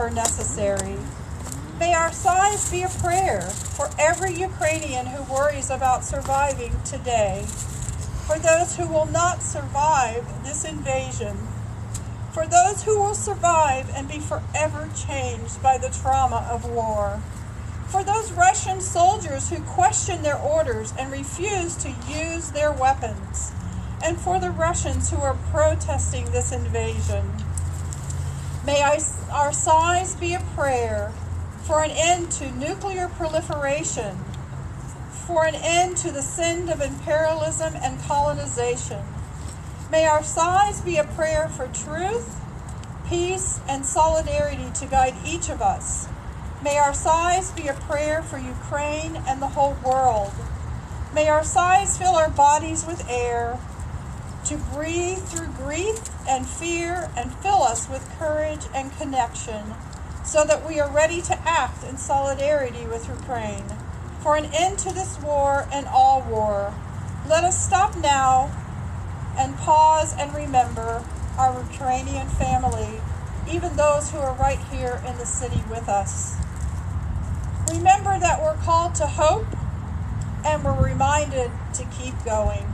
ever necessary. May our sighs be a prayer for every Ukrainian who worries about surviving today, for those who will not survive this invasion, for those who will survive and be forever changed by the trauma of war, for those Russian soldiers who question their orders and refuse to use their weapons, and for the Russians who are protesting this invasion. May our sighs be a prayer for an end to nuclear proliferation, for an end to the sin of imperialism and colonization. May our sighs be a prayer for truth, peace, and solidarity to guide each of us. May our sighs be a prayer for Ukraine and the whole world. May our sighs fill our bodies with air to breathe through grief and fear and fill us with courage and connection so that we are ready to act in solidarity with Ukraine for an end to this war and all war. Let us stop now and pause and remember our Ukrainian family, even those who are right here in the city with us. Remember that we're called to hope and we're reminded to keep going.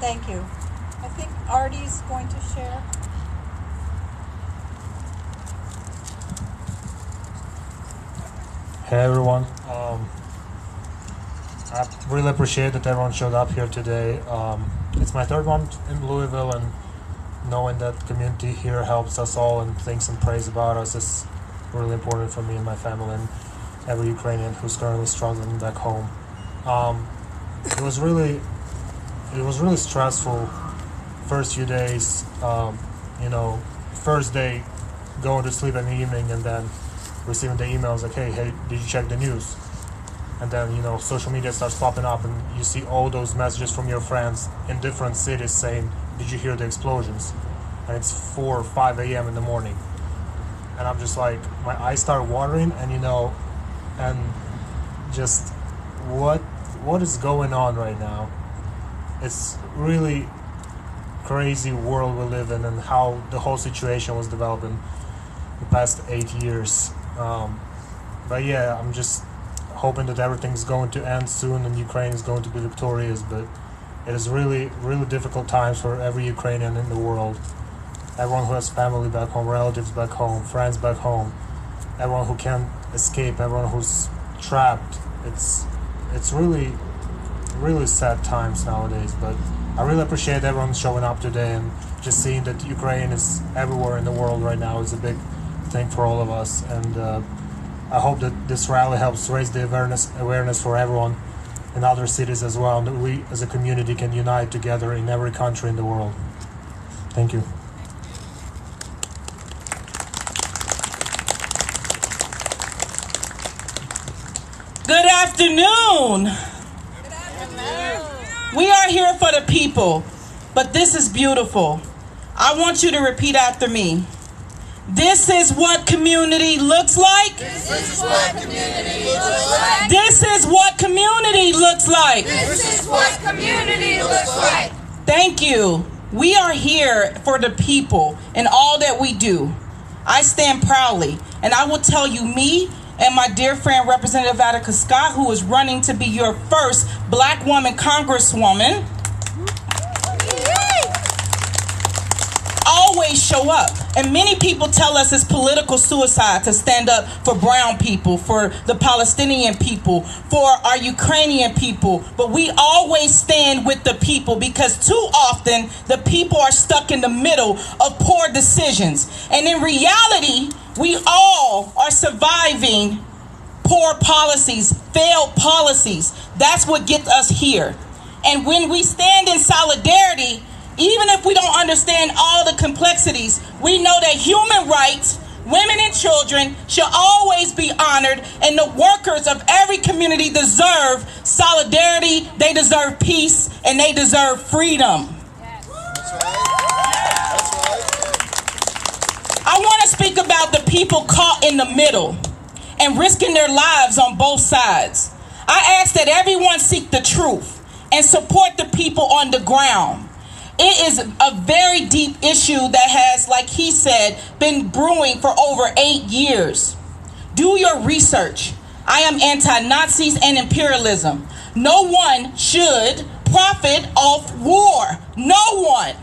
Thank you. I think Artie's going to share. Hey everyone. I really appreciate that everyone showed up here today. It's my third month in Louisville, and knowing that community here helps us all and thinks and prays about us is really important for me and my family and every Ukrainian who's currently struggling back home. It was really stressful first few days. First day going to sleep in the evening and then receiving the emails like, hey, did you check the news? And then, social media starts popping up and you see all those messages from your friends in different cities saying, did you hear the explosions? And it's 4 or 5 a.m. in the morning. And I'm just like, my eyes start watering and just what is going on right now? It's really crazy world we live in and how the whole situation was developing the past 8 years. But yeah, I'm just hoping that everything's going to end soon and Ukraine is going to be victorious, but it is really, really difficult times for every Ukrainian in the world. Everyone who has family back home, relatives back home, friends back home, everyone who can't escape, everyone who's trapped. It's really, really sad times nowadays, but I really appreciate everyone showing up today, and just seeing that Ukraine is everywhere in the world right now is a big thing for all of us. And I hope that this rally helps raise the awareness for everyone in other cities as well, and that we as a community can unite together in every country in the world. Thank you. Good afternoon. We are here for the people, but this is beautiful. I want you to repeat after me. This is what community looks like. This is what community looks like. This is what community looks like. This is what community looks like. Thank you. We are here for the people in all that we do. I stand proudly, and I will tell you, me and my dear friend Representative Attica Scott, who is running to be your first Black woman congresswoman, always show up. And many people tell us it's political suicide to stand up for brown people, for the Palestinian people, for our Ukrainian people. But we always stand with the people, because too often the people are stuck in the middle of poor decisions. And in reality, we all are surviving poor policies, failed policies. That's what gets us here. And when we stand in solidarity, even if we don't understand all the complexities, we know that human rights, women and children should always be honored, and the workers of every community deserve solidarity, they deserve peace, and they deserve freedom. I want to speak about the people caught in the middle and risking their lives on both sides. I ask that everyone seek the truth and support the people on the ground. It is a very deep issue that has, like he said, been brewing for over 8 years. Do your research. I am anti-Nazis and imperialism. No one should profit off war. No one.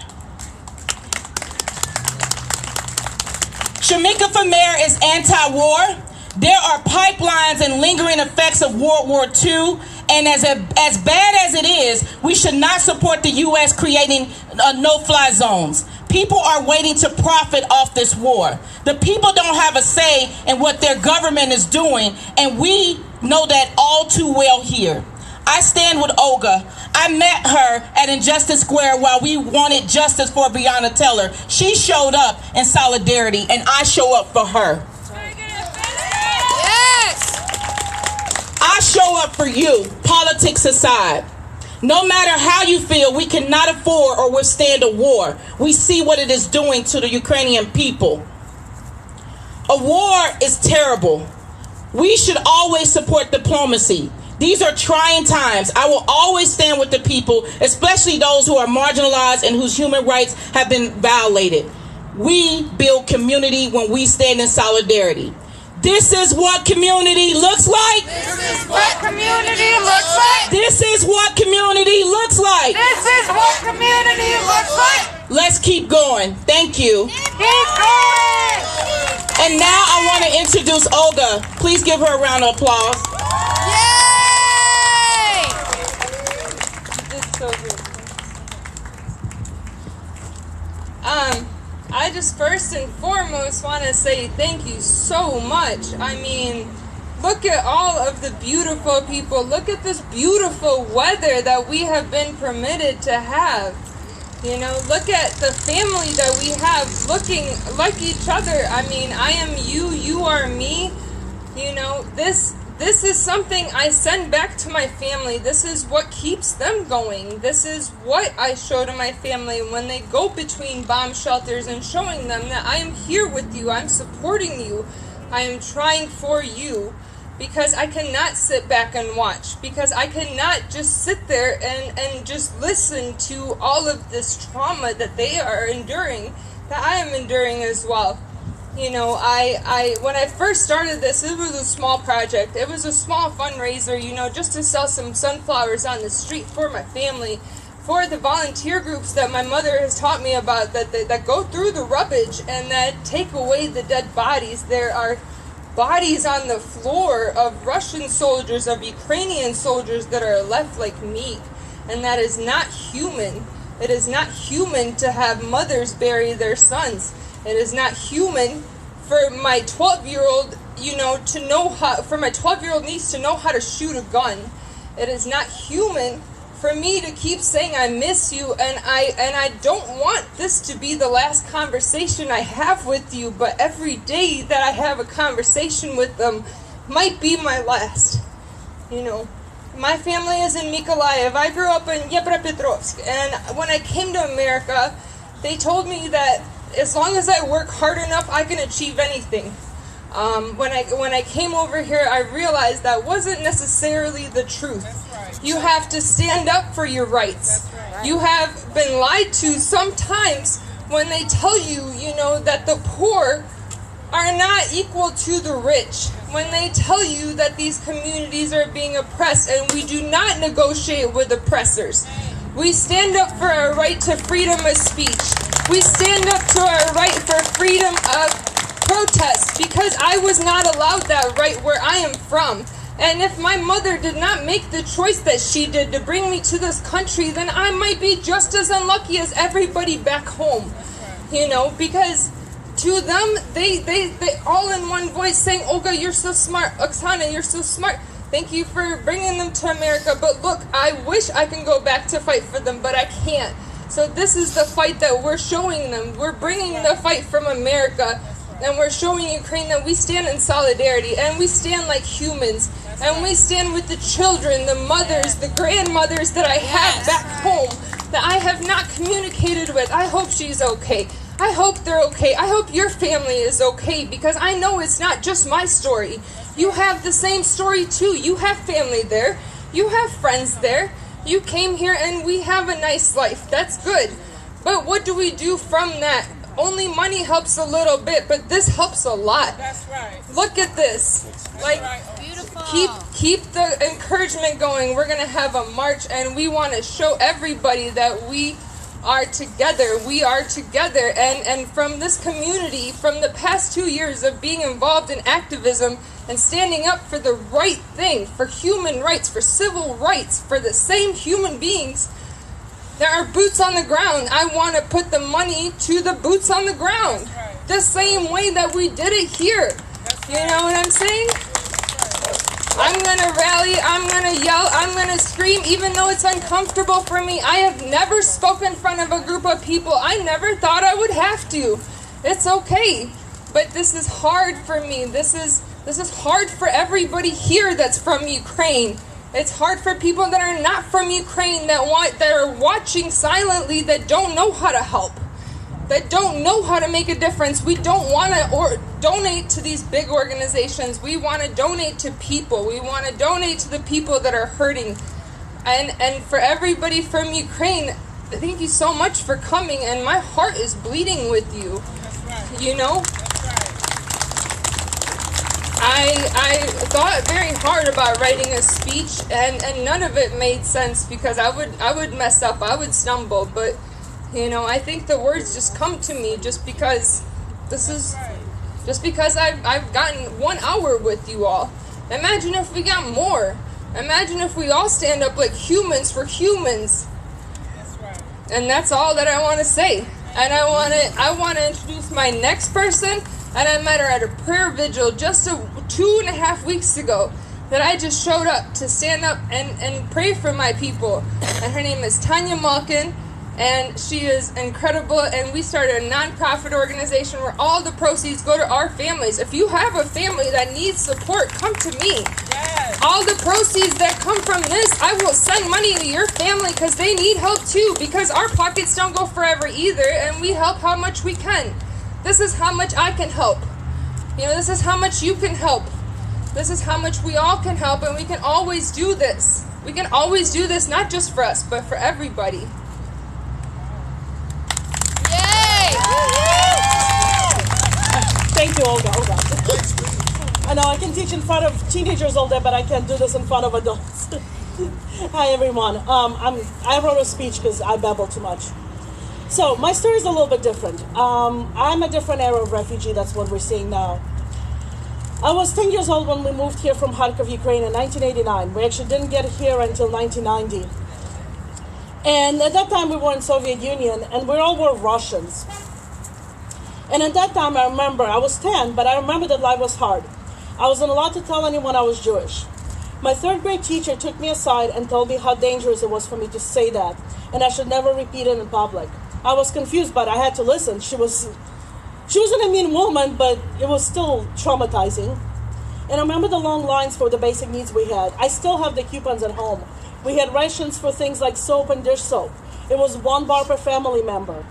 Shamika Famer is anti-war. There are pipelines and lingering effects of World War II, and as bad as it is, we should not support the U.S. creating no-fly zones. People are waiting to profit off this war. The people don't have a say in what their government is doing, and we know that all too well here. I stand with Olga. I met her at Injustice Square while we wanted justice for Breonna Taylor. She showed up in solidarity, and I show up for her. I show up for you, politics aside. No matter how you feel, we cannot afford or withstand a war. We see what it is doing to the Ukrainian people. A war is terrible. We should always support diplomacy. These are trying times. I will always stand with the people, especially those who are marginalized and whose human rights have been violated. We build community when we stand in solidarity. This is what community looks like. This is what community looks like. This is what community looks like. This is what community looks like. Let's keep going. Thank you. Keep going. And now I want to introduce Olga. Please give her a round of applause. Yay! You did so good. I just first and foremost want to say thank you so much. I mean, look at all of the beautiful people. Look at this beautiful weather that we have been permitted to have. You know, look at the family that we have looking like each other. I mean, I am you, you are me. You know, this is something I send back to my family. This is what keeps them going. This is what I show to my family when they go between bomb shelters, and showing them that I am here with you. I'm supporting you. I am trying for you, because I cannot sit back and watch, because I cannot just sit there and just listen to all of this trauma that they are enduring, that I am enduring as well. You know, I when I first started this, it was a small project. It was a small fundraiser, you know, just to sell some sunflowers on the street for my family, for the volunteer groups that my mother has taught me about, that go through the rubbish and that take away the dead bodies. There are bodies on the floor of Russian soldiers, of Ukrainian soldiers that are left like meat, and that is not human. It is not human to have mothers bury their sons. It is not human for my 12-year-old, you know, to know how, for my 12-year-old niece to know how to shoot a gun. It is not human for me to keep saying I miss you, and I don't want this to be the last conversation I have with you, but every day that I have a conversation with them might be my last. You know, my family is in Mykolaiv. I grew up in Dnipropetrovsk, and when I came to America, they told me that as long as I work hard enough, I can achieve anything. When I came over here, I realized that wasn't necessarily the truth. You have to stand up for your rights. You have been lied to sometimes when they tell you, you know, that the poor are not equal to the rich. When they tell you that these communities are being oppressed, and we do not negotiate with oppressors. We stand up for our right to freedom of speech. We stand up to our right for freedom of protest, because I was not allowed that right where I am from. And if my mother did not make the choice that she did to bring me to this country, then I might be just as unlucky as everybody back home. You know, because to them, they all in one voice saying, Olga, you're so smart. Oksana, you're so smart. Thank you for bringing them to America. But look, I wish I can go back to fight for them, but I can't. So this is the fight that we're showing them. We're bringing the fight from America, and we're showing Ukraine that we stand in solidarity, and we stand like humans, and we stand with the children, the mothers, the grandmothers that I have back home that I have not communicated with. I hope she's okay. I hope they're okay. I hope your family is okay, because I know it's not just my story. You have the same story too. You have family there. You have friends there. You came here and we have a nice life. That's good. But what do we do from that? Only money helps a little bit, but this helps a lot. That's right. Look at this. Like, Beautiful. keep the encouragement going. We're gonna have a march, and we want to show everybody that we are together. We are together. And from this community, from the past 2 years of being involved in activism and standing up for the right thing, for human rights, for civil rights, for the same human beings, there are boots on the ground. I want to put the money to the boots on the ground. The same way that we did it here. You know what I'm saying? I'm going to rally, I'm going to yell, I'm going to scream, even though it's uncomfortable for me. I have never spoken in front of a group of people. I never thought I would have to. It's okay. But this is hard for me. This is hard for everybody here that's from Ukraine. It's hard for people that are not from Ukraine, that are watching silently, that don't know how to help, that don't know how to make a difference. We don't want to donate to these big organizations. We want to donate to people. We want to donate to the people that are hurting. And for everybody from Ukraine, thank you so much for coming. And my heart is bleeding with you. That's right. You know? That's right. I thought very hard about writing a speech, and none of it made sense because I would mess up, I would stumble, but you know, I think the words just come to me just because I've gotten 1 hour with you all. Imagine if we got more. Imagine if we all stand up like humans for humans. That's right. And that's all that I want to say. And I want to introduce my next person. And I met her at a prayer vigil just 2.5 weeks ago, that I just showed up to stand up and pray for my people. And her name is Tanya Malkin, and she is incredible. And we started a nonprofit organization where all the proceeds go to our families. If you have a family that needs support, come to me. Yes. All the proceeds that come from this, I will send money to your family because they need help too, because our pockets don't go forever either, and we help how much we can. This is how much I can help. You know, this is how much you can help. This is how much we all can help, and we can always do this. We can always do this, not just for us, but for everybody. Yay! Thank you, Olga. I know I can teach in front of teenagers all day, but I can't do this in front of adults. Hi, everyone. I wrote a speech because I babble too much. So my story is a little bit different. I'm a different era of refugee. That's what we're seeing now. I was 10 years old when we moved here from Kharkiv, Ukraine in 1989. We actually didn't get here until 1990. And at that time we were in Soviet Union, and we all were Russians. And at that time I remember, I was 10, but I remember that life was hard. I wasn't allowed to tell anyone I was Jewish. My third grade teacher took me aside and told me how dangerous it was for me to say that, and I should never repeat it in public. I was confused, but I had to listen. She wasn't a mean woman, but it was still traumatizing. And I remember the long lines for the basic needs we had. I still have the coupons at home. We had rations for things like soap and dish soap. It was $1 per family member.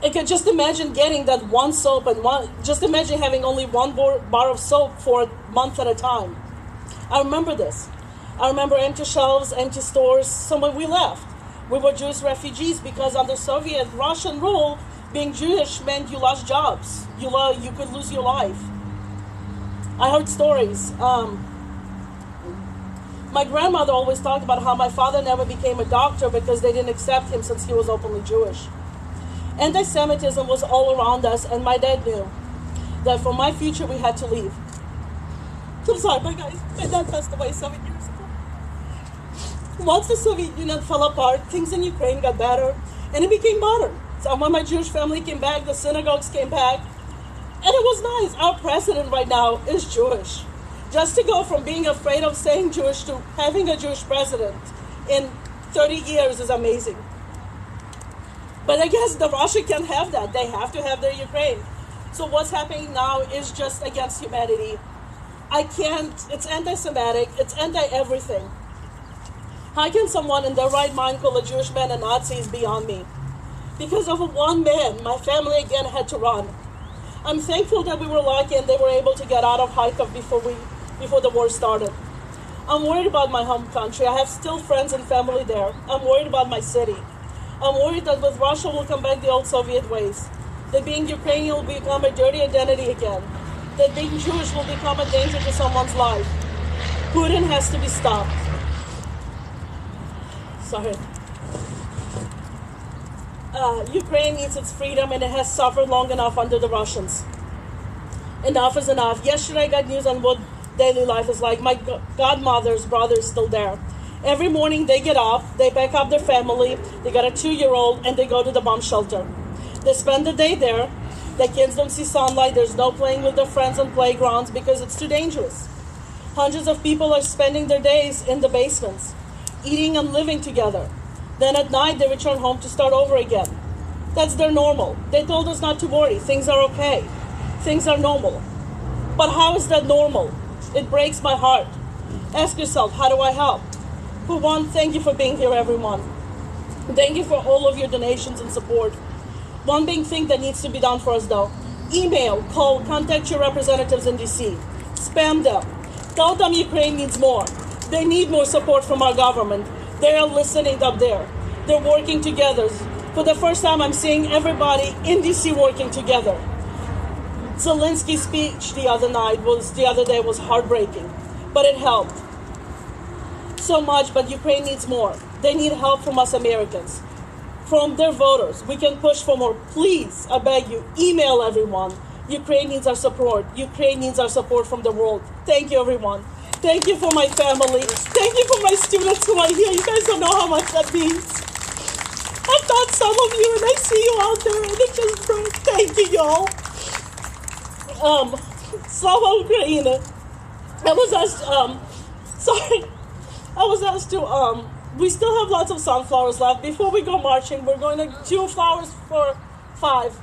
I could just imagine getting that one soap and just imagine having only one bar of soap for a month at a time. I remember this. I remember empty shelves, empty stores. So when we left, we were Jewish refugees because under Soviet Russian rule, being Jewish meant you lost jobs. You could lose your life. I heard stories. My grandmother always talked about how my father never became a doctor because they didn't accept him since he was openly Jewish. Anti-Semitism was all around us, and my dad knew that for my future we had to leave. I'm sorry, my guys. My dad passed away 7 years ago. Once the Soviet Union fell apart, things in Ukraine got better, and it became modern. So when my Jewish family came back, the synagogues came back, and it was nice. Our president right now is Jewish. Just to go from being afraid of saying Jewish to having a Jewish president in 30 years is amazing. But I guess the Russia can't have that. They have to have their Ukraine. So what's happening now is just against humanity. It's anti-Semitic, it's anti-everything. How can someone in their right mind call a Jewish man a Nazi is beyond me? Because of one man, my family again had to run. I'm thankful that we were lucky and they were able to get out of Kharkiv before the war started. I'm worried about my home country. I have still friends and family there. I'm worried about my city. I'm worried that with Russia will come back the old Soviet ways. That being Ukrainian will become a dirty identity again. That being Jewish will become a danger to someone's life. Putin has to be stopped. Sorry. Ukraine needs its freedom and it has suffered long enough under the Russians. Enough is enough. Yesterday I got news on what daily life is like. My godmother's brother is still there. Every morning they get up, they pack up their family, they got a 2-year-old, and they go to the bomb shelter. They spend the day there. The kids don't see sunlight. There's no playing with their friends on playgrounds because it's too dangerous. Hundreds of people are spending their days in the basements, eating and living together. Then at night they return home to start over again. That's their normal. They told us not to worry. Things are okay. Things are normal. But how is that normal? It breaks my heart. Ask yourself, how do I help? For one, thank you for being here, everyone. Thank you for all of your donations and support. One big thing that needs to be done for us, though. Email, call, contact your representatives in DC. Spam them. Tell them Ukraine needs more. They need more support from our government. They are listening up there. They're working together. For the first time, I'm seeing everybody in DC working together. Zelensky's speech the other day was heartbreaking, but it helped so much. But Ukraine needs more. They need help from us Americans, from their voters. We can push for more. Please, I beg you, email everyone. Ukraine needs our support. Ukraine needs our support from the world. Thank you, everyone. Thank you for my family. Thank you for my students who are here. You guys don't know how much that means. I've taught some of you, and I see you out there, and it just breaks. Thank you, y'all. Slava-Ukraini. I was asked to, we still have lots of sunflowers left. Before we go marching, we're going to do flowers for 5.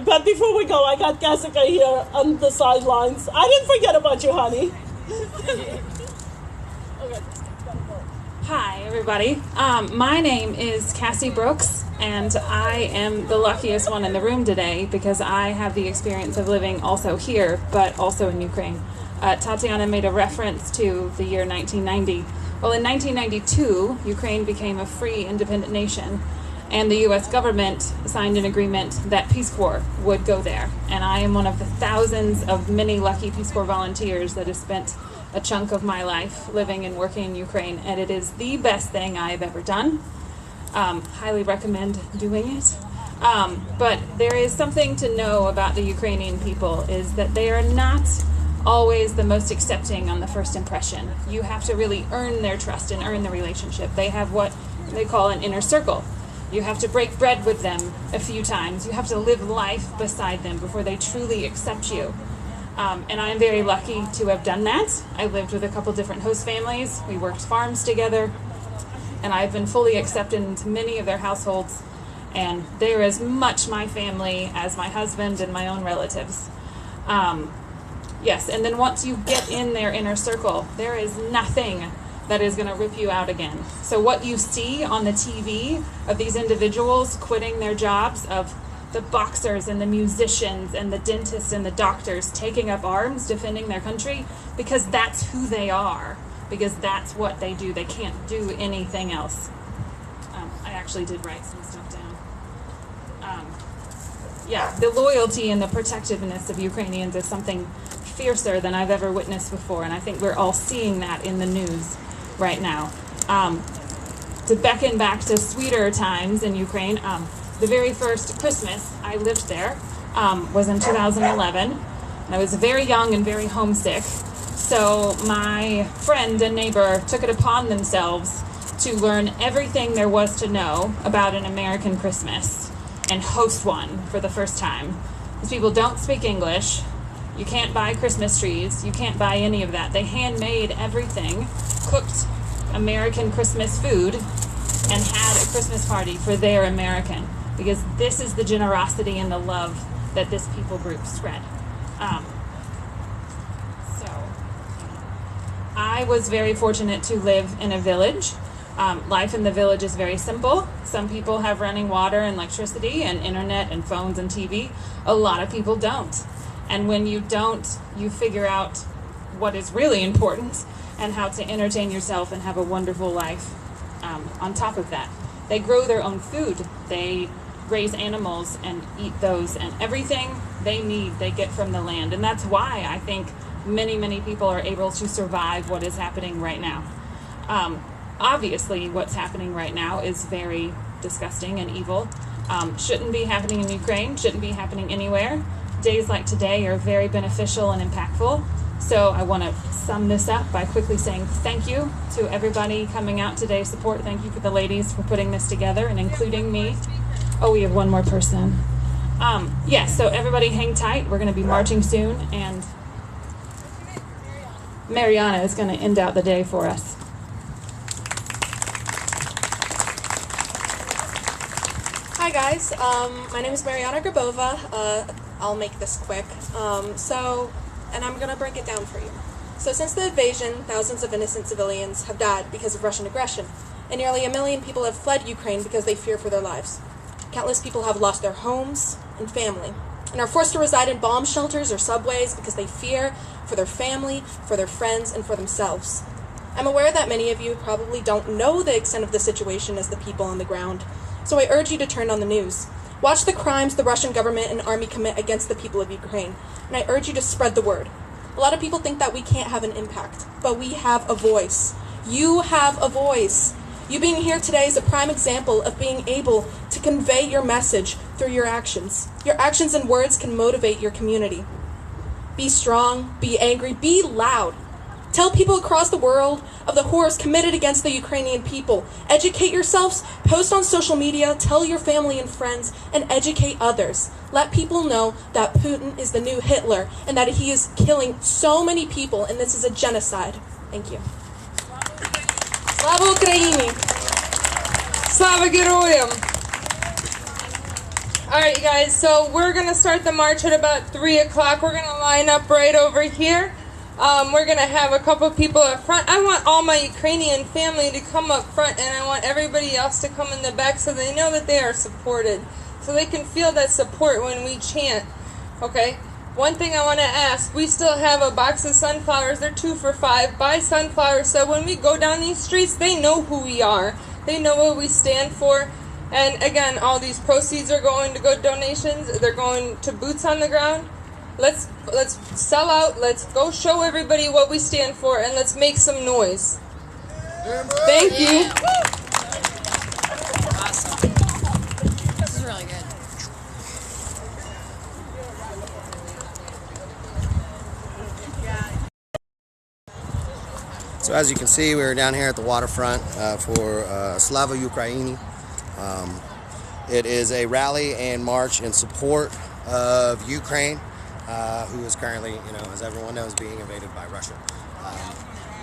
But before we go, I got Jessica here on the sidelines. I didn't forget about you, honey. Okay. Hi, everybody. My name is Cassie Brooks, and I am the luckiest one in the room today because I have the experience of living also here, but also in Ukraine. Tatiana made a reference to the year 1990. Well, in 1992, Ukraine became a free, independent nation, and the U.S. government signed an agreement that Peace Corps would go there. And I am one of the thousands of many lucky Peace Corps volunteers that have spent a chunk of my life living and working in Ukraine, and it is the best thing I have ever done. Highly recommend doing it. But there is something to know about the Ukrainian people, is that they are not always the most accepting on the first impression. You have to really earn their trust and earn the relationship. They have what they call an inner circle. You have to break bread with them a few times. You have to live life beside them before they truly accept you. And I'm very lucky to have done that. I lived with a couple different host families. We worked farms together. And I've been fully accepted into many of their households. And they're as much my family as my husband and my own relatives. Yes, and then once you get in their inner circle, there is nothing that is going to rip you out again. So what you see on the TV of these individuals quitting their jobs, of the boxers and the musicians and the dentists and the doctors taking up arms, defending their country, because that's who they are, because that's what they do. They can't do anything else. I actually did write some stuff down. Yeah, the loyalty and the protectiveness of Ukrainians is something fiercer than I've ever witnessed before, and I think we're all seeing that in the news right now. To beckon back to sweeter times in Ukraine, the very first Christmas I lived there was in 2011. And I was very young and very homesick, so my friend and neighbor took it upon themselves to learn everything there was to know about an American Christmas and host one for the first time. These people don't speak English. You can't buy Christmas trees. You can't buy any of that. They handmade everything, cooked American Christmas food, and had a Christmas party for their American, because this is the generosity and the love that this people group spread. So I was very fortunate to live in a village. Life in the village is very simple. Some people have running water and electricity and internet and phones and TV. A lot of people don't. And when you don't, you figure out what is really important and how to entertain yourself and have a wonderful life on top of that. They grow their own food. They raise animals and eat those, and everything they need they get from the land. And that's why I think many people are able to survive what is happening right now. Obviously, what's happening right now is very disgusting and evil. Shouldn't be happening in Ukraine, shouldn't be happening anywhere. Days like today are very beneficial and impactful. So I want to sum this up by quickly saying thank you to everybody coming out today. Support. Thank you for the ladies for putting this together and including me. Oh, we have one more person. Yes, so everybody hang tight. We're going to be marching soon, and Mariana is going to end out the day for us. Hi guys, my name is Mariana Grabova. I'll make this quick. And I'm gonna break it down for you. So since the invasion, thousands of innocent civilians have died because of Russian aggression, and nearly 1 million people have fled Ukraine because they fear for their lives. Countless people have lost their homes and family, and are forced to reside in bomb shelters or subways because they fear for their family, for their friends, and for themselves. I'm aware that many of you probably don't know the extent of the situation as the people on the ground, so I urge you to turn on the news. Watch the crimes the Russian government and army commit against the people of Ukraine, and I urge you to spread the word. A lot of people think that we can't have an impact, but we have a voice. You have a voice. You being here today is a prime example of being able to convey your message through your actions. Your actions and words can motivate your community. Be strong, be angry, be loud. Tell people across the world of the horrors committed against the Ukrainian people. Educate yourselves, post on social media, tell your family and friends, and educate others. Let people know that Putin is the new Hitler and that he is killing so many people, and this is a genocide. Thank you. Slava-Ukraini! Slava Geroyam! Alright guys, so we're going to start the march at about 3 o'clock. We're going to line up right over here. We're going to have a couple people up front. I want all my Ukrainian family to come up front, and I want everybody else to come in the back so they know that they are supported. So they can feel that support when we chant. Okay? One thing I want to ask, we still have a box of sunflowers. They're 2 for $5. Buy sunflowers so when we go down these streets, they know who we are. They know what we stand for. And again, all these proceeds are going to good donations. They're going to boots on the ground. Let's sell out. Let's go show everybody what we stand for, and let's make some noise. Thank you. Awesome. This is really good. So as you can see, we're down here at the waterfront for Slava-Ukraini. It is a rally and march in support of Ukraine, who is currently, as everyone knows, being invaded by Russia.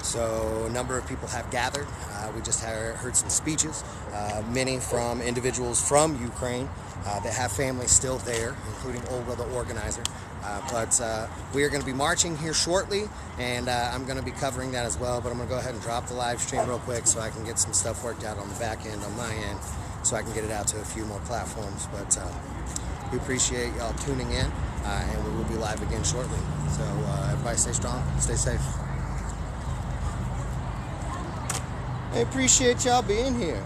So a number of people have gathered. We just heard some speeches, many from individuals from Ukraine that have families still there, including Olga, the organizer. But we are going to be marching here shortly, and I'm going to be covering that as well. But I'm going to go ahead and drop the live stream real quick so I can get some stuff worked out on the back end, on my end, so I can get it out to a few more platforms. But we appreciate y'all tuning in, and we will be live again shortly. So everybody stay strong, stay safe. I appreciate y'all being here.